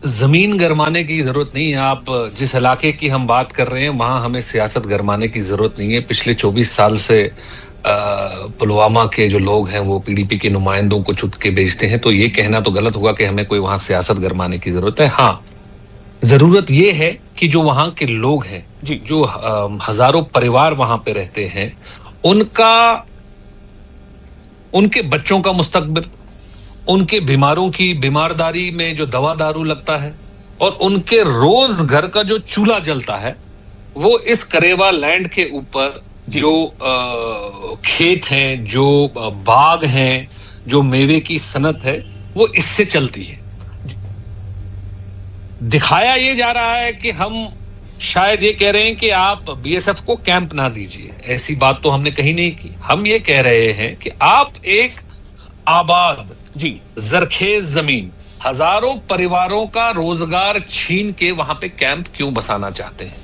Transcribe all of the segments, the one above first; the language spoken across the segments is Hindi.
जमीन गरमाने की जरूरत नहीं है। आप जिस इलाके की हम बात कर रहे हैं वहां हमें सियासत गरमाने की जरूरत नहीं है। पिछले 24 साल से पुलवामा के जो लोग हैं वो पीडीपी के नुमाइंदों को चुन के भेजते हैं, तो ये कहना तो गलत होगा कि हमें कोई वहां सियासत गरमाने की जरूरत है। हाँ, जरूरत ये है कि जो वहां के लोग हैं, जो हजारों परिवार वहां पे रहते हैं, उनके बच्चों का मुस्तकबिल, उनके बीमारों की बीमारदारी में जो दवा दारू लगता है और उनके रोज घर का जो चूल्हा जलता है, वो इस करेवा लैंड के ऊपर जो खेत हैं, जो बाग हैं, जो मेवे की सनत है, वो इससे चलती है। दिखाया ये जा रहा है कि हम शायद ये कह रहे हैं कि आप बीएसएफ को कैंप ना दीजिए, ऐसी बात तो हमने कहीं नहीं की। हम ये कह रहे हैं कि आप एक आबाद जरखेज जमीन, हजारों परिवारों का रोजगार छीन के वहां पे कैंप क्यों बसाना चाहते हैं?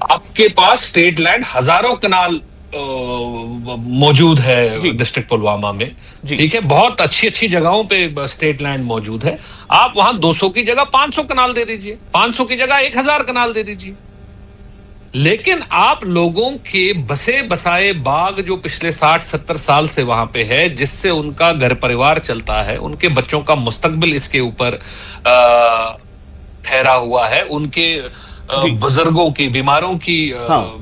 आपके पास स्टेट लैंड, हजारों कनाल मौजूद है डिस्ट्रिक्ट पुलवामा में, ठीक है, बहुत अच्छी अच्छी जगहों पे स्टेट लैंड मौजूद है। आप वहां 200 की जगह 500 कनाल दे दीजिए, 500 की जगह 1000 कनाल दे दीजिए। लेकिन आप लोगों के बसे बसाए बाग जो पिछले 60-70 साल से वहां पे है, जिससे उनका घर परिवार चलता है, उनके बच्चों का मुस्तकबिल इसके ऊपर ठहरा हुआ है, उनके बुजुर्गों की, बीमारों की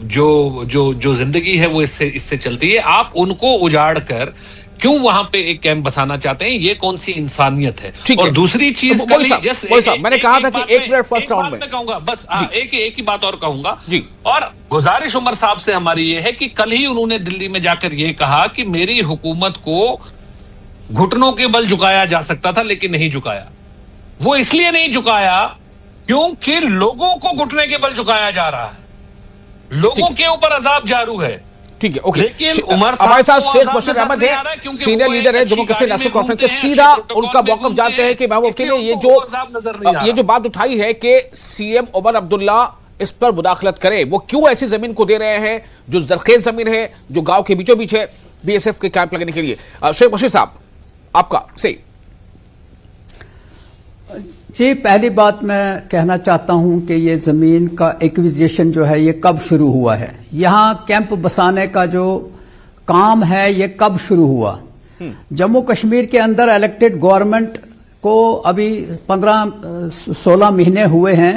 जो जिंदगी है वो इससे चलती है। आप उनको उजाड़ कर क्यों वहां पे एक कैंप बसाना चाहते हैं? ये कौन सी इंसानियत है? और दूसरी चीज, मैंने कहा था कि 1 मिनट फर्स्ट राउंड में कहूंगा, बस एक ही बात और कहूंगा जी। और गुजारिश उमर साहब से हमारी ये है कि कल ही उन्होंने दिल्ली में जाकर ये कहा कि मेरी हुकूमत को घुटनों के बल झुकाया जा सकता था, लेकिन नहीं झुकाया। वो इसलिए नहीं झुकाया क्योंकि लोगों को घुटने के बल झुकाया जा रहा है, लोगों के ऊपर अजाब जारू है। ठीक है, ओके। हमारे साथ शेख बशीर अहमद है, सीनियर लीडर है जम्मू कश्मीर नेशनल कॉन्फ्रेंस के। सीधा उनका मौकफ जानते हैं कि महबूब के लिए ये जो बात उठाई है कि सीएम उमर अब्दुल्ला इस पर मुदाखलत करे, वो क्यों ऐसी जमीन को दे रहे हैं जो जरखेज जमीन है, जो गांव के बीचों बीच है, बीएसएफ के कैंप लगने के लिए। शेख बशीर साहब, आपका सही। जी, पहली बात मैं कहना चाहता हूं कि ये ज़मीन का एक्विजिशन जो है ये कब शुरू हुआ है, यहाँ कैंप बसाने का जो काम है ये कब शुरू हुआ। जम्मू कश्मीर के अंदर इलेक्टेड गवर्नमेंट को अभी 15-16 महीने हुए हैं।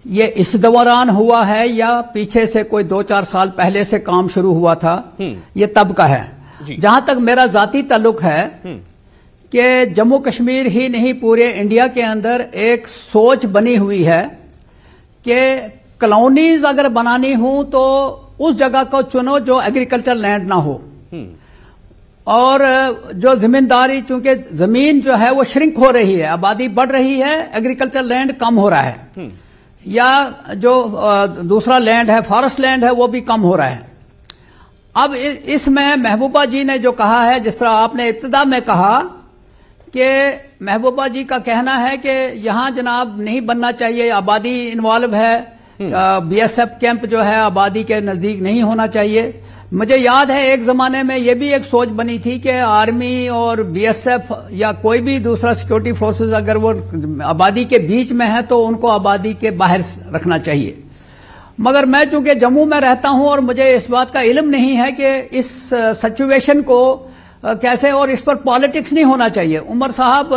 ये इस दौरान हुआ है या पीछे से कोई 2-4 साल पहले से काम शुरू हुआ था, ये तब का है। जहां तक मेरा जाती ताल्लुक है कि जम्मू कश्मीर ही नहीं पूरे इंडिया के अंदर एक सोच बनी हुई है कि कॉलोनीज अगर बनानी हो तो उस जगह को चुनो जो एग्रीकल्चर लैंड ना हो, और जो जिम्मेदारी, चूंकि जमीन जो है वो श्रिंक हो रही है, आबादी बढ़ रही है, एग्रीकल्चर लैंड कम हो रहा है, या जो दूसरा लैंड है, फॉरेस्ट लैंड है, वो भी कम हो रहा है। अब इसमें महबूबा जी ने जो कहा है, जिस तरह आपने इब्तिदा में कहा कि महबूबा जी का कहना है कि यहाँ जनाब नहीं बनना चाहिए, आबादी इन्वॉल्व है, बीएसएफ कैंप जो है आबादी के नजदीक नहीं होना चाहिए। मुझे याद है एक जमाने में ये भी एक सोच बनी थी कि आर्मी और बीएसएफ या कोई भी दूसरा सिक्योरिटी फोर्सेस अगर वो आबादी के बीच में है तो उनको आबादी के बाहर रखना चाहिए। मगर मैं चूंकि जम्मू में रहता हूं और मुझे इस बात का इल्म नहीं है कि इस सिचुएशन को कैसे, और इस पर पॉलिटिक्स नहीं होना चाहिए। उमर साहब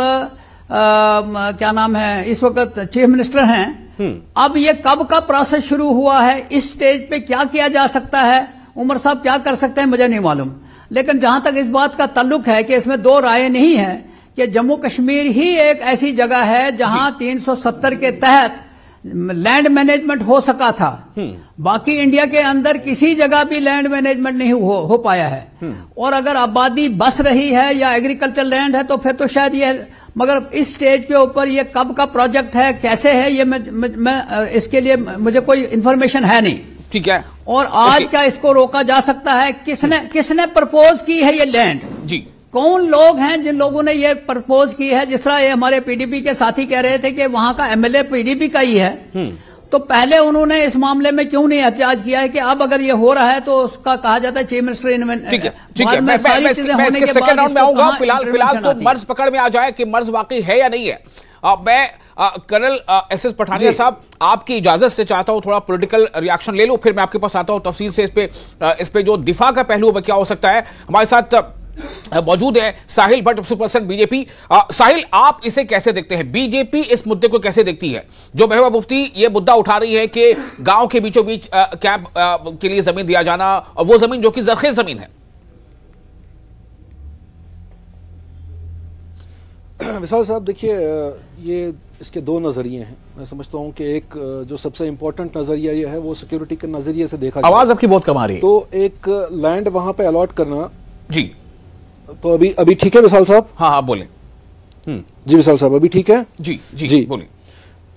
क्या नाम है, इस वक्त चीफ मिनिस्टर हैं। अब ये कब का प्रोसेस शुरू हुआ है, इस स्टेज पे क्या किया जा सकता है, उमर साहब क्या कर सकते हैं, मुझे नहीं मालूम। लेकिन जहां तक इस बात का ताल्लुक है कि इसमें दो राय नहीं है कि जम्मू कश्मीर ही एक ऐसी जगह है जहां 370 के तहत लैंड मैनेजमेंट हो सका था। बाकी इंडिया के अंदर किसी जगह भी लैंड मैनेजमेंट नहीं हो पाया है। और अगर आबादी बस रही है या एग्रीकल्चर लैंड है तो फिर तो शायद ये, मगर इस स्टेज के ऊपर ये कब का प्रोजेक्ट है, कैसे है, ये मैं इसके लिए मुझे कोई इंफॉर्मेशन है नहीं। ठीक है। और आज क्या इसको रोका जा सकता है? किसने प्रपोज की है ये लैंड? जी, कौन लोग हैं जिन लोगों ने ये प्रपोज की है? जिस तरह ये हमारे पीडीपी के साथी कह रहे थे कि वहां का एमएलए पीडीपी का ही है, तो पहले उन्होंने इस मामले में क्यों नहीं एहतजाज किया है कि अब अगर ये हो रहा है तो उसका कहा जाता है चीफ मिनिस्टर इन्वेंट। ठीक है, मैं सेकंड राउंड में आऊंगा। फिलहाल तो मर्ज पकड़ में आ जाए कि मर्ज वाकई है या नहीं है। मैं कर्नल एस एस पठानिया साहब आपकी इजाजत से चाहता हूं थोड़ा पॉलिटिकल रिएक्शन ले लूं, फिर मैं आपके पास आता हूं तफसील से इस पे जो दिफा का पहलू है क्या हो सकता है। हमारे साथ मौजूद है साहिल भट्ट, पर्सन बीजेपी। साहिल, आप इसे कैसे देखते हैं? बीजेपी इस मुद्दे को कैसे देखती है जो महबूबा मुफ्ती ये मुद्दा उठा रही है कि गांव के बीचों बीच कैंप के लिए जमीन दिया जाना, और वो जमीन जो कि जरखेज जमीन है? विशाल साहब, देखिए, ये इसके दो नजरिए हैं। मैं समझता हूं कि एक जो सबसे इंपॉर्टेंट नजरिया ये है वो सिक्योरिटी के नजरिए से देखा। आवाज आपकी बहुत कम आ रही है। तो एक लैंड वहां पे अलॉट करना जी, तो अभी ठीक है विशाल साहब? हाँ बोलें। जी विशाल साहब, अभी ठीक है? जी बोलें।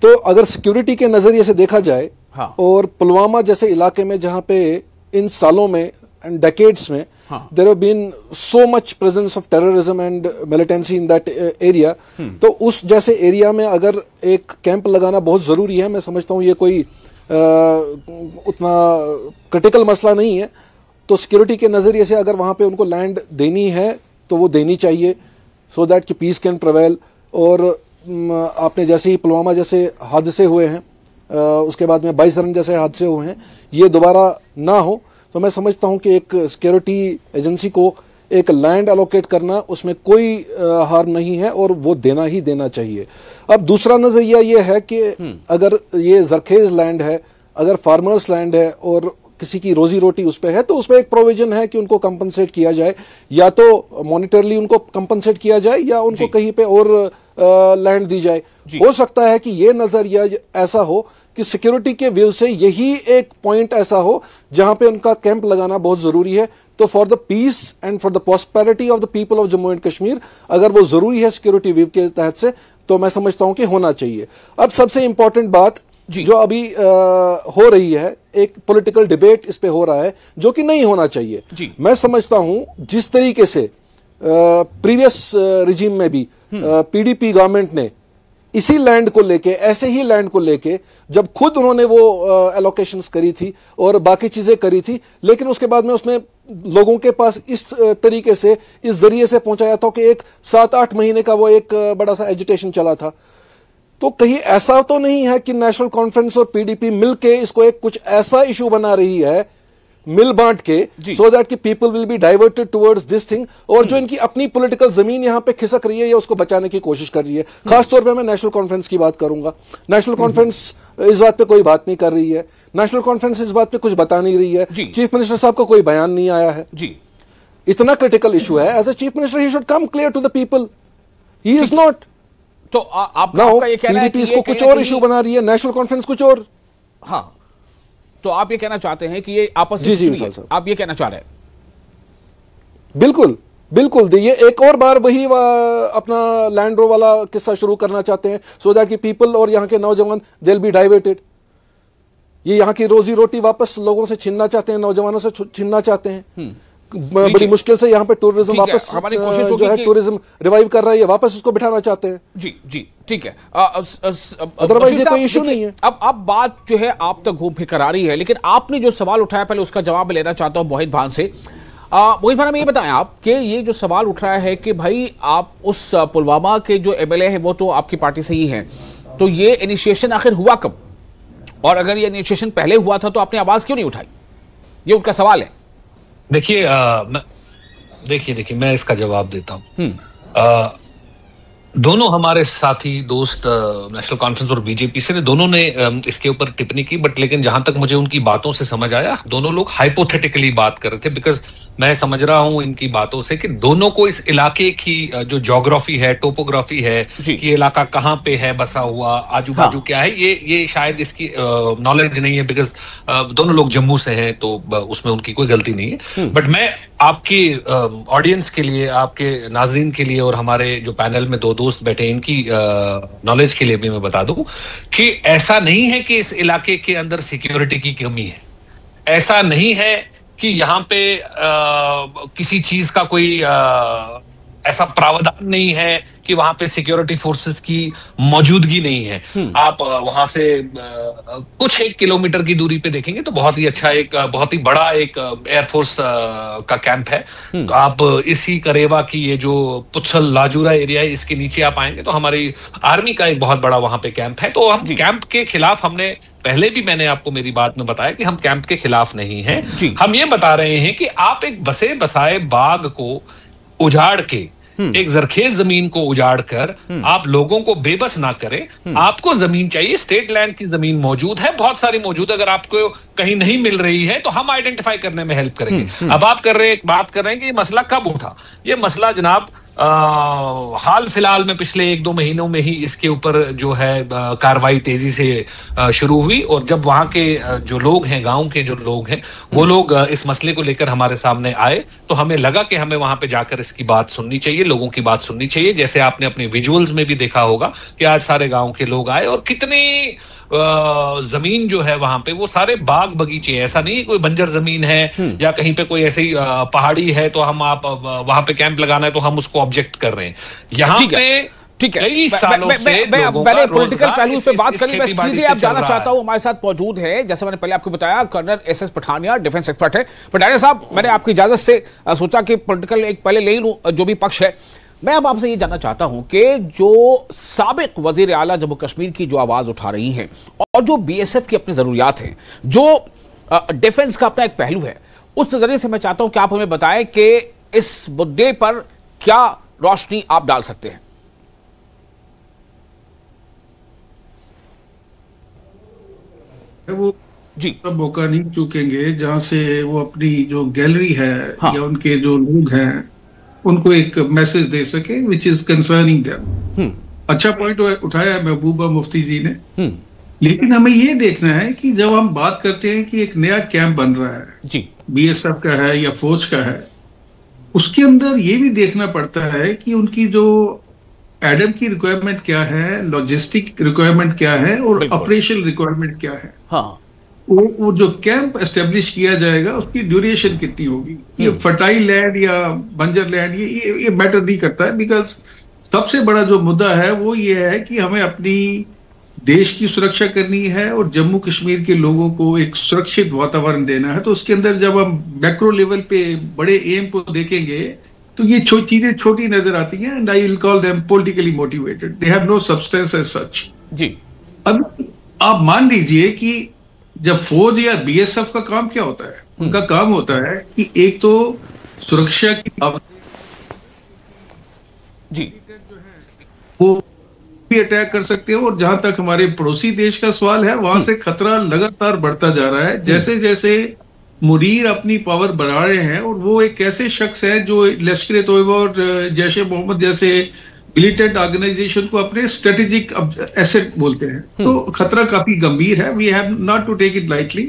तो अगर सिक्योरिटी के नजरिए से देखा जाए, हाँ, और पुलवामा जैसे इलाके में जहां पे इन सालों में एंड डेकेड्स में there have been so much presence of terrorism and militancy in that area, तो उस जैसे एरिया में अगर एक कैंप लगाना बहुत जरूरी है। मैं समझता हूं ये कोई उतना क्रिटिकल मसला नहीं है। तो सिक्योरिटी के नजरिए से अगर वहां पे उनको लैंड देनी है तो वो देनी चाहिए, सो दैट कि पीस कैन प्रिवेल। और आपने जैसे ही पुलवामा जैसे हादसे हुए हैं, उसके बाद में 22 रन जैसे हादसे हुए हैं, ये दोबारा ना हो। तो मैं समझता हूं कि एक सिक्योरिटी एजेंसी को एक लैंड एलोकेट करना, उसमें कोई हार्म नहीं है और वो देना ही देना चाहिए। अब दूसरा नजरिया ये है कि अगर ये जरखेज लैंड है, अगर फार्मर्स लैंड है और किसी की रोजी रोटी उस पे है, तो उसमें एक प्रोविजन है कि उनको कंपनसेट किया जाए, या तो मॉनिटरली उनको कंपनसेट किया जाए या उनको कहीं पे और लैंड दी जाए। हो सकता है कि ये नजरिया ऐसा हो कि सिक्योरिटी के व्यू से यही एक पॉइंट ऐसा हो जहां पे उनका कैंप लगाना बहुत जरूरी है। तो for the peace and for the prosperity of the people of Jammu and Kashmir, अगर वो जरूरी है सिक्योरिटी व्यू के तहत से, तो मैं समझता हूं कि होना चाहिए। अब सबसे इंपॉर्टेंट बात जो अभी हो रही है, एक पॉलिटिकल डिबेट इस पे हो रहा है जो कि नहीं होना चाहिए। मैं समझता हूं जिस तरीके से प्रीवियस रिजीम में भी पीडीपी गवर्नमेंट ने इसी लैंड को लेके, ऐसे ही लैंड को लेके, जब खुद उन्होंने वो एलोकेशंस करी थी और बाकी चीजें करी थी, लेकिन उसके बाद में उसमें लोगों के पास इस तरीके से, इस जरिए से पहुंचाया था कि एक 7-8 महीने का वो एक बड़ा सा एजिटेशन चला था। तो कहीं ऐसा तो नहीं है कि नेशनल कॉन्फ्रेंस और पीडीपी मिलके इसको एक कुछ ऐसा इशू बना रही है, मिल बांट के, सो दैट कि people will be diverted towards this thing, और जो इनकी अपनी पॉलिटिकल जमीन यहां पे खिसक रही है, या उसको बचाने की कोशिश कर रही है। खासतौर पे मैं नेशनल कॉन्फ्रेंस की बात करूंगा। नेशनल कॉन्फ्रेंस इस बात पे कोई बात नहीं कर रही है, नेशनल कॉन्फ्रेंस इस बात पे कुछ बता नहीं रही है। चीफ मिनिस्टर साहब का कोई बयान नहीं आया है। इतना क्रिटिकल इशू है, as a chief minister he should come clear to the people, he is not. तो आपका ये कहना है कि इसको कुछ और इशू बना रही है, नेशनल कॉन्फ्रेंस कुछ और। हाँ, तो आप ये कहना चाहते हैं कि ये आपस में, आप ये कहना चाह रहे हैं? बिल्कुल बिल्कुल। ये एक और बार वही अपना लैंड रो वाला किस्सा शुरू करना चाहते हैं, सो दैट कि पीपल और यहाँ के नौजवान दे विल बी डाइवर्टेड। ये यहाँ की रोजी रोटी वापस लोगों से छीनना चाहते हैं, नौजवानों से छीनना चाहते हैं। बड़ी मुश्किल से यहाँ पे टूरिज्म वापस, हमारी कोशिश जो है टूरिज्म रिवाइव कर रही है, वापस उसको बिठाना चाहते हैं। जी ठीक है। अदरवाइज कोई इशू नहीं है। अब बात जो है आप तक घूम फिर कर आ रही है, लेकिन आपने जो सवाल उठाया पहले उसका जवाब लेना चाहता हूं मोहित भान से। मोहित भान, हमें ये बताएं आप कि ये जो सवाल उठ रहा है कि भाई आप उस पुलवामा के जो एमएलए है वो तो आपकी पार्टी से ही है, तो ये इनिशिएशन आखिर हुआ कब, और अगर ये इनिशिएशन पहले हुआ था तो आपने आवाज क्यों नहीं उठाई? ये उनका सवाल है। देखिए मैं इसका जवाब देता हूं। दोनों हमारे साथी दोस्त नेशनल कॉन्फ्रेंस और बीजेपी से दोनों ने इसके ऊपर टिप्पणी की, बट लेकिन जहां तक मुझे उनकी बातों से समझ आया, दोनों लोग हाइपोथेटिकली बात कर रहे थे। बिकॉज मैं समझ रहा हूं इनकी बातों से कि दोनों को इस इलाके की जो ज्योग्राफी है, टोपोग्राफी है कि ये इलाका कहाँ पे है बसा हुआ, आजू बाजू क्या है, ये शायद इसकी नॉलेज नहीं है। बिकॉज दोनों लोग जम्मू से हैं, तो उसमें उनकी कोई गलती नहीं है। बट मैं आपकी ऑडियंस के लिए, आपके नाजरीन के लिए और हमारे जो पैनल में दो दोस्त बैठे इनकी नॉलेज के लिए भी मैं बता दूं कि ऐसा नहीं है कि इस इलाके के अंदर सिक्योरिटी की कमी है। ऐसा नहीं है कि यहाँ पे किसी चीज का कोई ऐसा प्रावधान नहीं है कि वहां पे सिक्योरिटी फोर्सेस की मौजूदगी नहीं है। आप वहां से कुछ 1 किलोमीटर की दूरी पे देखेंगे तो बहुत ही अच्छा, एक बहुत ही बड़ा एक एयरफोर्स का कैंप है। तो आप इसी करेवा की ये जो पुच्छल लाजूरा एरिया है, इसके नीचे आप आएंगे तो हमारी आर्मी का एक बहुत बड़ा वहां पे कैंप है। तो हम कैंप के खिलाफ, हमने पहले भी मैंने आपको मेरी बात में बताया कि हम कैंप के खिलाफ नहीं हैं। हम ये बता रहे हैं कि आप एक बसे बसाए बाग को उजाड़ के, एक जरखेज जमीन को उजाड़ कर आप लोगों को बेबस ना करें। आपको जमीन चाहिए, स्टेट लैंड की जमीन मौजूद है, बहुत सारी मौजूद है। अगर आपको कहीं नहीं मिल रही है तो हम आइडेंटिफाई करने में हेल्प करेंगे। अब आप बात कर रहे हैं कि ये मसला कब उठा। ये मसला जनाब हाल फिलहाल में पिछले 1-2 महीनों में ही इसके ऊपर जो है कार्रवाई तेजी से शुरू हुई। और जब वहां के जो लोग हैं, गांव के जो लोग हैं, वो लोग इस मसले को लेकर हमारे सामने आए तो हमें लगा कि हमें वहां पे जाकर इसकी बात सुननी चाहिए, लोगों की बात सुननी चाहिए। जैसे आपने अपने विजुअल्स में भी देखा होगा कि आज सारे गांव के लोग आए और कितनी जमीन जो है वहां पे वो सारे बाग बगीचे हैं। ऐसा नहीं कोई बंजर जमीन है या कहीं पे कोई ऐसी पहाड़ी है तो हम आप वहां पे कैंप लगाना है तो हम उसको ऑब्जेक्ट कर रहे हैं। यहाँ पे ठीक है, मैंने पॉलिटिकल पहलू पे बात करी, मैं सीधे आप जाना चाहता हूं। हमारे साथ मौजूद है, जैसे मैंने पहले आपको बताया, colonel S S. Pathania, defence expert है। पठानिया साहब, मैंने आपकी इजाजत से सोचा कि पॉलिटिकल एक पहले ले लूं जो भी पक्ष है। मैं अब आपसे ये जानना चाहता हूं कि जो साबिक वजीर आला जम्मू कश्मीर की जो आवाज उठा रही हैं और जो बीएसएफ की अपनी जरूरियात हैं, जो डिफेंस का अपना एक पहलू है, उस नजरिए से मैं चाहता हूं कि आप हमें बताएं कि इस मुद्दे पर क्या रोशनी आप डाल सकते हैं। वो जी मौका नहीं चूकेंगे जहां से वो अपनी जो गैलरी है या उनके जो लोग हैं उनको एक मैसेज दे सके विच इज कंसर्निंग देम। अच्छा पॉइंट उठाया है महबूबा मुफ्ती जी ने। लेकिन हमें ये देखना है कि जब हम बात करते हैं कि एक नया कैंप बन रहा है जी, बीएसएफ का है या फौज का है, उसके अंदर ये भी देखना पड़ता है कि उनकी जो एडम की रिक्वायरमेंट क्या है, लॉजिस्टिक रिक्वायरमेंट क्या है और ऑपरेशनल रिक्वायरमेंट क्या है। हाँ, वो जो कैंप एस्टेब्लिश किया जाएगा उसकी ड्यूरेशन कितनी होगी। ये फर्टाइल लैंड या बंजर लैंड ये मैटर नहीं करता है, बिकॉज सबसे बड़ा जो मुद्दा है वो ये है कि हमें अपनी देश की सुरक्षा करनी है और जम्मू कश्मीर के लोगों को एक सुरक्षित वातावरण देना है। तो उसके अंदर जब हम मैक्रो लेवल पे बड़े एम को देखेंगे तो ये चीजें छोटी नजर आती हैं and I will call them politically motivated, they have no substance as such जी। अब आप मान लीजिए कि जब फौज या बीएसएफ का काम क्या होता है, उनका काम होता है कि एक तो सुरक्षा की जी वो भी अटैक कर सकते हैं और जहां तक हमारे पड़ोसी देश का सवाल है वहां से खतरा लगातार बढ़ता जा रहा है। जैसे जैसे मुनीर अपनी पावर बढ़ा रहे हैं और वो एक ऐसे शख्स है जो लश्कर तोयबा और जैश ए मोहम्मद जैसे मिलिटेंट ऑर्गेनाइजेशन को अपने स्ट्रेटेजिक एसेट बोलते हैं, तो खतरा काफी गंभीर है। We have not to take it lightly.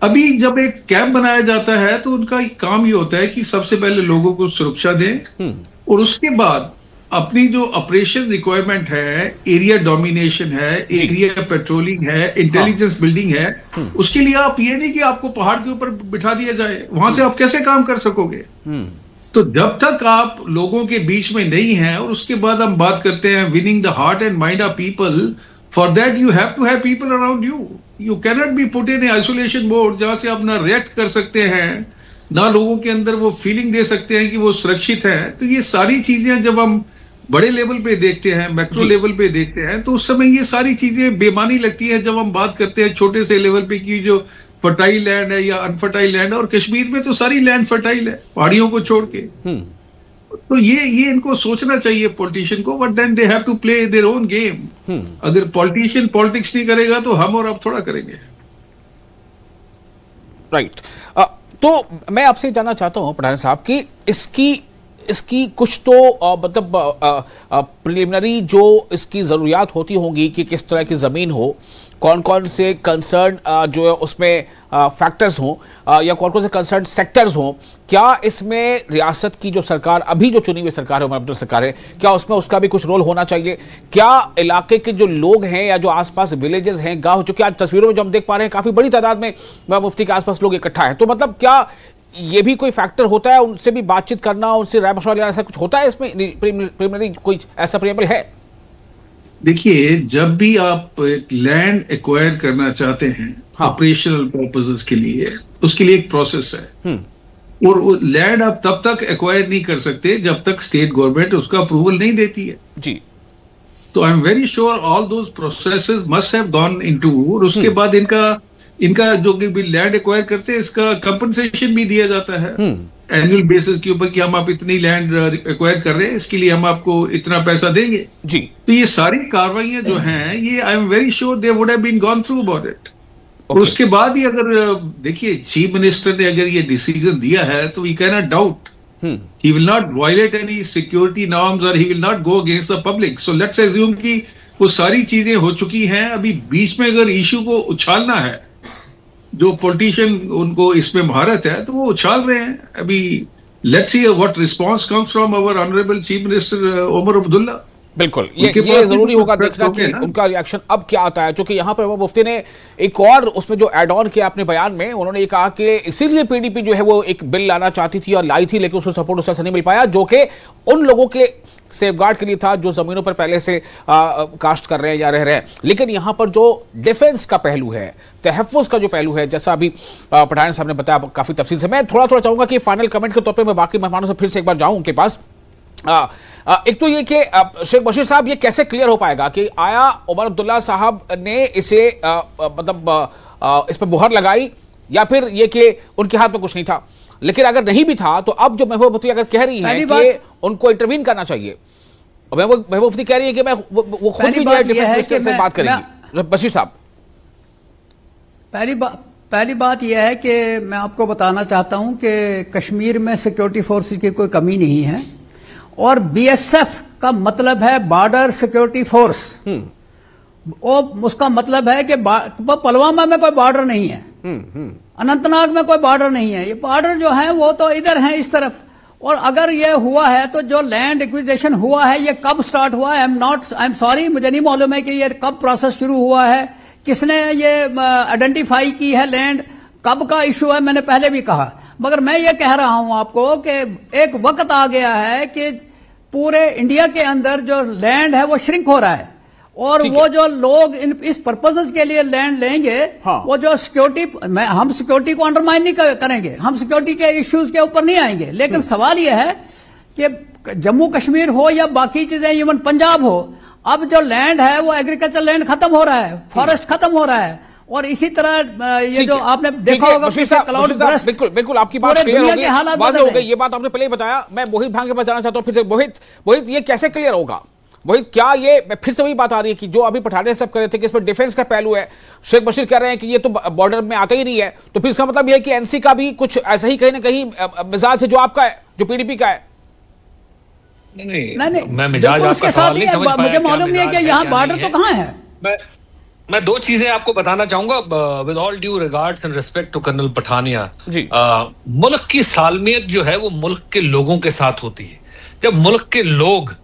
अभी जब एक कैंप बनाया जाता है तो उनका काम ये होता है कि सबसे पहले लोगों को सुरक्षा दें और उसके बाद अपनी जो ऑपरेशन रिक्वायरमेंट है, एरिया डोमिनेशन है, एरिया पेट्रोलिंग है, इंटेलिजेंस बिल्डिंग है, उसके लिए आप ये नहीं कि आपको पहाड़ के ऊपर बिठा दिया जाए, वहां से आप कैसे काम कर सकोगे। तो जब तक आप लोगों के बीच में नहीं हैं और उसके बाद हम बात करते हैं winning the heart and mind of people, for that you have to have people around you. You cannot be put in isolation mode जहां से आप ना रिएक्ट कर सकते हैं ना लोगों के अंदर वो फीलिंग दे सकते हैं कि वो सुरक्षित है। तो ये सारी चीजें जब हम बड़े लेवल पे देखते हैं, मैक्रो लेवल पे देखते हैं, तो उस समय ये सारी चीजें बेमानी लगती है जब हम बात करते हैं छोटे से लेवल पे की जो फर्टाइल लैंड है या अनफर्टाइल लैंड है। और कश्मीर में तो सारी लैंड फर्टाइल है पहाड़ियों को छोड़ के। तो ये इनको सोचना चाहिए पॉलिटिशियन को, but then they have to play their own game. अगर पॉलिटिशियन पॉलिटिक्स नहीं करेगा तो हम और आप थोड़ा करेंगे। राइट। तो मैं आपसे जानना चाहता हूं पठान साहब कि इसकी कुछ तो मतलब प्रिलिमिनरी जो इसकी ज़रूरियात होती होंगी कि किस तरह की ज़मीन हो, कौन कौन से कंसर्न जो है उसमें फैक्टर्स हों या कौन कौन से कंसर्न सेक्टर्स हों। क्या इसमें रियासत की जो सरकार, अभी जो चुनी हुई सरकार है, उमर अब्दुल्ला सरकार है, क्या उसमें उसका भी कुछ रोल होना चाहिए? क्या इलाके के जो लोग हैं या जो आसपास विलेजेस हैं, गाँव, जो कि आज तस्वीरों में जो हम देख पा रहे हैं काफ़ी बड़ी तादाद में मुफ्ती के आसपास लोग इकट्ठा है, तो मतलब क्या ये भी कोई फैक्टर होता है, उनसे भी बातचीत करना, उनसे राय मशवरा लेना, ऐसा कुछ होता है इसमें? प्रीलिमिनरी कोई ऐसा प्रिएबल है? देखिए, जब भी आप एक लैंड एक्वायर करना चाहते हैं ऑपरेशनल पर्पसेस के लिए, उसके लिए एक प्रोसेस है, और वो लैंड आप तब तक एक्वायर नहीं कर सकते जब तक स्टेट गवर्नमेंट उसका अप्रूवल नहीं देती है जी। तो आई am very sure all those processes must have gone into, और उसके बाद इनका जो भी लैंड एक्वायर करते हैं इसका कंपनसेशन भी दिया जाता है एनुअल बेसिस के ऊपर कि हम आप इतनी लैंड एक्वायर कर रहे हैं, इसके लिए हम आपको इतना पैसा देंगे जी। तो ये सारी कार्रवाइयां जो हैं, ये I am very sure they would have been gone through about it. और उसके बाद ही अगर देखिए चीफ मिनिस्टर ने अगर ये डिसीजन दिया है तो we can not doubt he will not violate any security norms और he will not go against the public. So let's assume कि वो सारी चीजें हो चुकी हैं, अभी बीच में अगर इश्यू को उछालना है, जो पॉलिटिशियन उनको इसमें महारत है तो वो उछाल रहे हैं। अभी let's see what response comes from our honourable chief minister Omar Abdullah. बिल्कुल, ये जरूरी होगा देखना कि उनका रिएक्शन अब क्या आता है, क्योंकि यहाँ पर महबूब मुफ्ती ने एक और उसमें जो एड ऑन किया अपने बयान में, उन्होंने ये कहा कि इसीलिए पीडीपी जो है वो एक बिल लाना चाहती थी और लाई थी, लेकिन उसको सपोर्ट उससे नहीं मिल पाया, जो कि उन लोगों के सेफगार्ड के लिए था जो जमीनों पर पहले से काश्त कर रहे हैं या रह रहे हैं। लेकिन यहाँ पर जो डिफेंस का पहलू है, तहफ़्फ़ुज़ का जो पहलू है, जैसा अभी पठान साहब ने बताया काफी तफसील से, मैं थोड़ा चाहूंगा कि फाइनल कमेंट के तौर पर मैं बाकी मेहमानों से फिर से एक बार जाऊं उनके पास। एक तो ये कि शेख बशीर साहब, ये कैसे क्लियर हो पाएगा कि आया उमर अब्दुल्ला साहब ने इसे मतलब इस पर मुहर लगाई, या फिर ये कि उनके हाथ में कुछ नहीं था? लेकिन अगर नहीं भी था तो अब जो महबूब मुफ्ती अगर कह रही है कि उनको इंटरवीन करना चाहिए, महबूब मुफ्ती कह रही है कि मैं वो खुद भी डिफेंस मिनिस्टर से बात करेंगी। बशीर साहब, पहली बात यह है कि मैं आपको बताना चाहता हूं कि कश्मीर में सिक्योरिटी फोर्सेस की कोई कमी नहीं है, और बीएसएफ का मतलब है बॉर्डर सिक्योरिटी फोर्स। उसका मतलब है कि पुलवामा में कोई बॉर्डर नहीं है, अनंतनाग में कोई बॉर्डर नहीं है, ये बॉर्डर जो है वो तो इधर है इस तरफ। और अगर ये हुआ है तो जो लैंड एक्विजिशन हुआ है ये कब स्टार्ट हुआ है? आई एम सॉरी, मुझे नहीं मालूम है कि ये कब प्रोसेस शुरू हुआ है, किसने ये आइडेंटिफाई की है लैंड, कब का इशू है, मैंने पहले भी कहा। मगर मैं ये कह रहा हूं आपको कि एक वक्त आ गया है कि पूरे इंडिया के अंदर जो लैंड है वो श्रिंक हो रहा है, और वो जो लोग इस पर्पसेस के लिए लैंड लेंगे, वो जो सिक्योरिटी, हम सिक्योरिटी को अंडरमाइन नहीं करेंगे, हम सिक्योरिटी के इश्यूज के ऊपर नहीं आएंगे, लेकिन सवाल यह है कि जम्मू कश्मीर हो या बाकी चीजें, इवन पंजाब हो, अब जो लैंड है वो एग्रीकल्चर लैंड खत्म हो रहा है, फॉरेस्ट खत्म हो रहा है, और इसी तरह ये जो आपने देखा होगा क्लाउड बर्स्ट, बिल्कुल आपकी बात क्लियर हो गई, वाज़ेह हो गई। ये बात आपने पहले ही बताया। मैं मोहित भांग के पास जाना चाहता हूं फिर से। मोहित, ये कैसे क्लियर होगा? मोहित, क्या ये फिर से वही बात आ रही है कि जो अभी पठाने सब कर रहे थे कि इसमें डिफेंस का पहलू है, शेख बशीर कह रहे हैं कि ये तो बॉर्डर में आता ही नहीं है, तो फिर इसका मतलब यह है कि एनसी का भी कुछ ऐसा ही कहीं ना कहीं मिजाज है जो आपका है, जो पीडीपी का है? नहीं, मैं मिजाज आपका सवाल नहीं समझ पाया। मुझे मालूम नहीं है कि यहाँ बॉर्डर तो कहाँ है। मैं दो चीजें आपको बताना चाहूंगा with all due regards and respect to colonel Pathania ji. मुल्क की सालमियत जो है वो मुल्क के लोगों के साथ होती है। जब मुल्क के लोग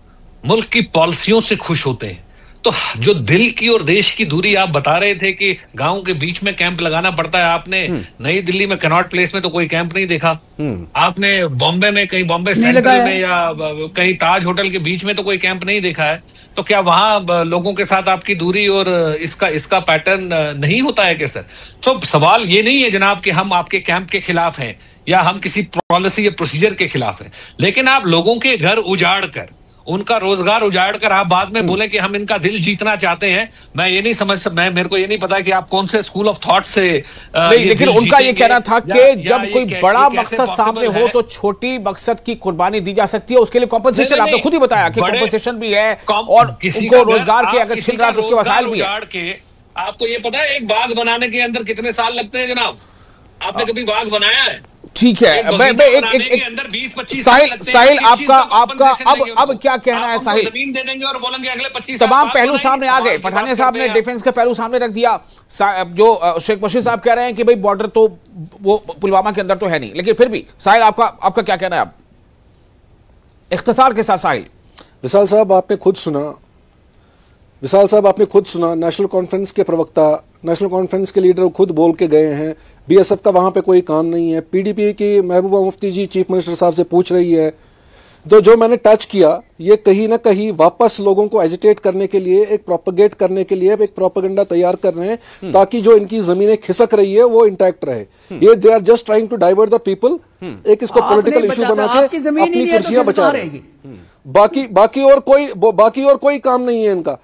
मुल्क की पॉलिसियों से खुश होते हैं, तो जो दिल की और देश की दूरी आप बता रहे थे कि गांव के बीच में कैंप लगाना पड़ता है, आपने नई दिल्ली में कनॉट प्लेस में तो कोई कैंप नहीं देखा, आपने बॉम्बे में कहीं बॉम्बे सेंट्रल में या कहीं ताज होटल के बीच में तो कोई कैंप नहीं देखा है, तो क्या वहां लोगों के साथ आपकी दूरी और इसका पैटर्न नहीं होता है क्या सर? तो सवाल ये नहीं है जनाब कि हम आपके कैंप के खिलाफ हैं या हम किसी पॉलिसी या प्रोसीजर के खिलाफ हैं, लेकिन आप लोगों के घर उजाड़ कर, उनका रोजगार उजाड़ कर आप बाद में बोले कि हम इनका दिल जीतना चाहते हैं, मैं ये नहीं समझ, मेरे को ये नहीं पता कि आप कौन से स्कूल ऑफ थॉट से नहीं, लेकिन उनका ये कहना था कि जब कोई बड़ा मकसद सामने हो तो छोटी मकसद की कुर्बानी दी जा सकती है, उसके लिए कॉम्पनसेशन, आपने खुद ही बताया कि कॉम्पनसेशन भी है और किसी को रोजगार के अगर छिल रहा है तो उसके वसाइल भी है। आपको ये पता है एक बाग बनाने के अंदर कितने साल लगते हैं जनाब? आपने कभी बाग बनाया है? ठीक है, मैं साहिल आपका अब क्या कहना है साहिल? जमीन दे देंगे और बोलेंगे अगले 25 तमाम पहलू सामने आ गए। पठानिया साहब ने डिफेंस का पहलू सामने रख दिया, जो शेख बशीर साहब कह रहे हैं कि भाई बॉर्डर तो वो पुलवामा के अंदर तो है नहीं, लेकिन फिर भी साहिल आपका क्या कहना है? आप इख्तिसार के साथ साहिल। विशाल साहब आपने खुद सुना, नेशनल कॉन्फ्रेंस के प्रवक्ता नेशनल कॉन्फ्रेंस के लीडर खुद बोल के गए हैं, बीएसएफ का वहां पे कोई काम नहीं है। पीडीपी की महबूबा मुफ्ती जी चीफ मिनिस्टर साहब से पूछ रही है। तो जो मैंने टच किया, ये कहीं ना कहीं वापस लोगों को एजिटेट करने के लिए, एक प्रोपेगेट करने के लिए एक प्रोपेगेंडा तैयार कर रहे हैं ताकि जो इनकी जमीनें खिसक रही है वो इंटैक्ट रहे। ये they are just trying to divert the people, एक इसको पॉलिटिकल इशू बना के अपनी कुर्सियां बचा रहे हैं। बाकी और कोई काम नहीं है इनका।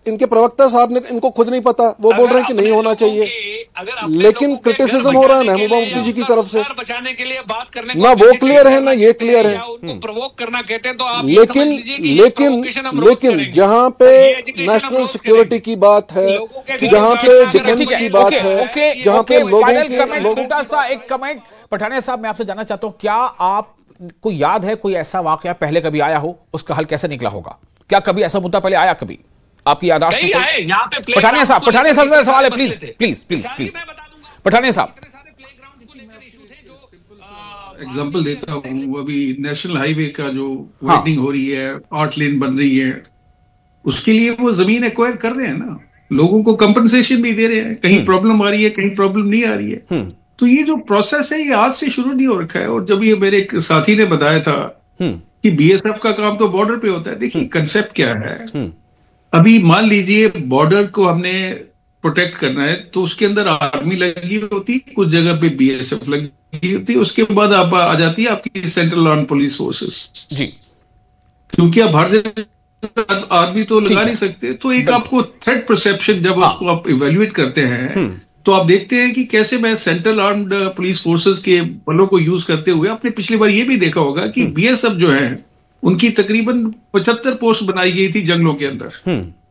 इनके प्रवक्ता साहब ने इनको खुद नहीं पता, वो बोल रहे हैं कि नहीं होना चाहिए, लेकिन क्रिटिसिज्म हो रहा है महबूबा मुफ्ती जी की तरफ से। बचाने के लिए बात करने ना वो क्लियर है ना ये क्लियर है। प्रोवोक करना कहते हैं तो आप लेकिन जहां पे नेशनल सिक्योरिटी की बात है, जहां पे डिफेंस की बात है, जहां पे लोगों छोटा सा एक कमेंट पठानिया साहब मैं आपसे जानना चाहता हूं, क्या आपको याद है कोई ऐसा वाकया पहले कभी आया हो, उसका हल कैसे निकला होगा? क्या कभी ऐसा मुद्दा पहले आया कभी आपकी याददाश्त में? पठानिया साहब मेरा सवाल है, प्लीज पठानिया साहब। एग्जांपल देता हूँ, अभी नेशनल हाईवे का जो वाइडनिंग हो रही है, 8 लेन बन रही है, उसके लिए वो जमीन एक्वायर कर रहे हैं ना, लोगों को कंपनसेशन भी दे रहे हैं। कहीं प्रॉब्लम आ रही है, कहीं प्रॉब्लम नहीं आ रही है। तो ये जो प्रोसेस है ये आज से शुरू नहीं हो रखा है। और जब ये मेरे एक साथी ने बताया था कि बीएसएफ का काम तो बॉर्डर पे होता है, देखिए कंसेप्ट क्या है। अभी मान लीजिए बॉर्डर को हमने प्रोटेक्ट करना है तो उसके अंदर आर्मी लगी होती, कुछ जगह पे बीएसएफ लगी होती, उसके बाद आप आ जाती है आपकी सेंट्रल आर्म पुलिस फोर्सेस जी, क्योंकि आप हर जगह आर्मी तो लगा नहीं सकते। तो एक आपको थ्रेट परसेप्शन जब उसको आप इवेल्युएट करते हैं तो आप देखते हैं कि कैसे मैं सेंट्रल आर्म्ड पुलिस फोर्सेस के बलों को यूज करते हुए, आपने पिछली बार ये भी देखा होगा कि बीएसएफ जो है उनकी तकरीबन 75 पोस्ट बनाई गई थी जंगलों के अंदर,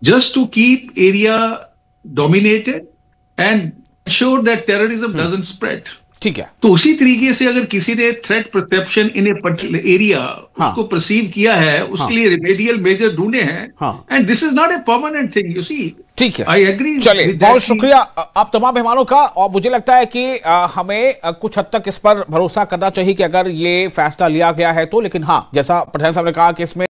just to keep area dominated and ensure that terrorism doesn't spread. ठीक है, तो उसी तरीके से अगर किसी ने threat perception in a particular area उसको परसीव किया है, उसके लिए रिमेडियल मेजर ढूंढे हैं, and this is not a permanent thing, you see. ठीक है, आई एग्री। चलिए, बहुत शुक्रिया आप तमाम मेहमानों का। और मुझे लगता है कि हमें कुछ हद तक इस पर भरोसा करना चाहिए कि अगर ये फैसला लिया गया है तो, लेकिन हाँ, जैसा पठानिया साहब ने कहा कि इसमें